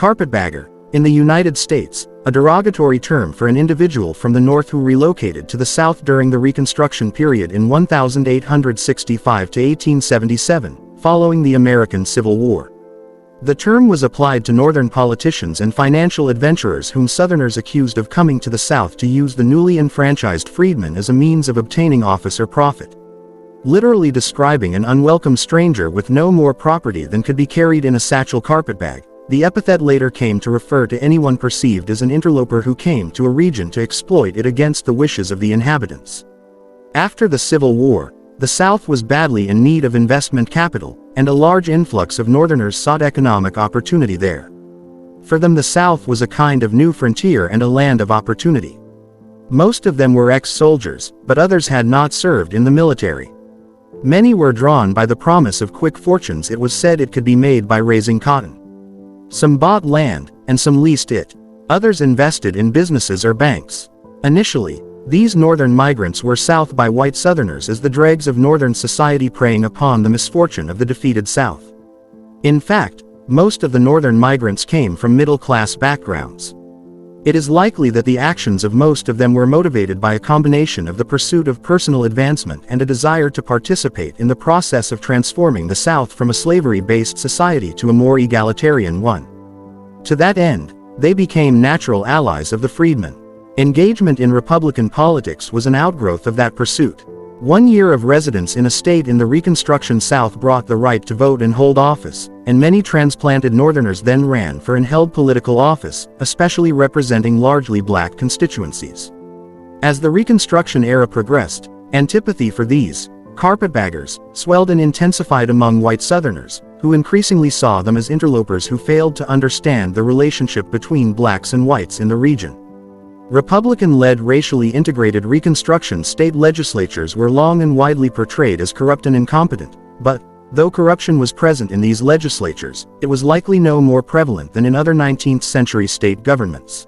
Carpetbagger, in the United States, a derogatory term for an individual from the North who relocated to the South during the Reconstruction period in 1865 to 1877, following the American Civil War. The term was applied to Northern politicians and financial adventurers whom Southerners accused of coming to the South to use the newly enfranchised freedmen as a means of obtaining office or profit. Literally describing an unwelcome stranger with no more property than could be carried in a satchel carpetbag, the epithet later came to refer to anyone perceived as an interloper who came to a region to exploit it against the wishes of the inhabitants. After the Civil War, the South was badly in need of investment capital, and a large influx of Northerners sought economic opportunity there. For them the South was a kind of new frontier and a land of opportunity. Most of them were ex-soldiers, but others had not served in the military. Many were drawn by the promise of quick fortunes it was said it could be made by raising cotton. Some bought land, and some leased it. Others invested in businesses or banks. Initially, these Northern migrants were South by white Southerners as the dregs of Northern society preying upon the misfortune of the defeated South. In fact, most of the Northern migrants came from middle-class backgrounds. It is likely that the actions of most of them were motivated by a combination of the pursuit of personal advancement and a desire to participate in the process of transforming the South from a slavery-based society to a more egalitarian one. To that end, they became natural allies of the freedmen. Engagement in Republican politics was an outgrowth of that pursuit. 1 year of residence in a state in the Reconstruction South brought the right to vote and hold office, and many transplanted Northerners then ran for and held political office, especially representing largely black constituencies. As the Reconstruction era progressed, antipathy for these carpetbaggers swelled and intensified among white Southerners, who increasingly saw them as interlopers who failed to understand the relationship between blacks and whites in the region. Republican-led racially integrated Reconstruction state legislatures were long and widely portrayed as corrupt and incompetent, but, though corruption was present in these legislatures, it was likely no more prevalent than in other 19th-century state governments.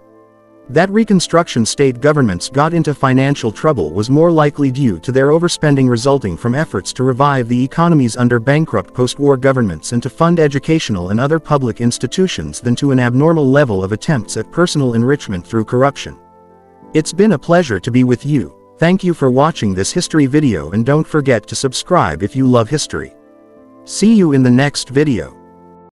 That Reconstruction state governments got into financial trouble was more likely due to their overspending resulting from efforts to revive the economies under bankrupt post-war governments and to fund educational and other public institutions than to an abnormal level of attempts at personal enrichment through corruption. It's been a pleasure to be with you. Thank you for watching this history video and don't forget to subscribe if you love history. See you in the next video.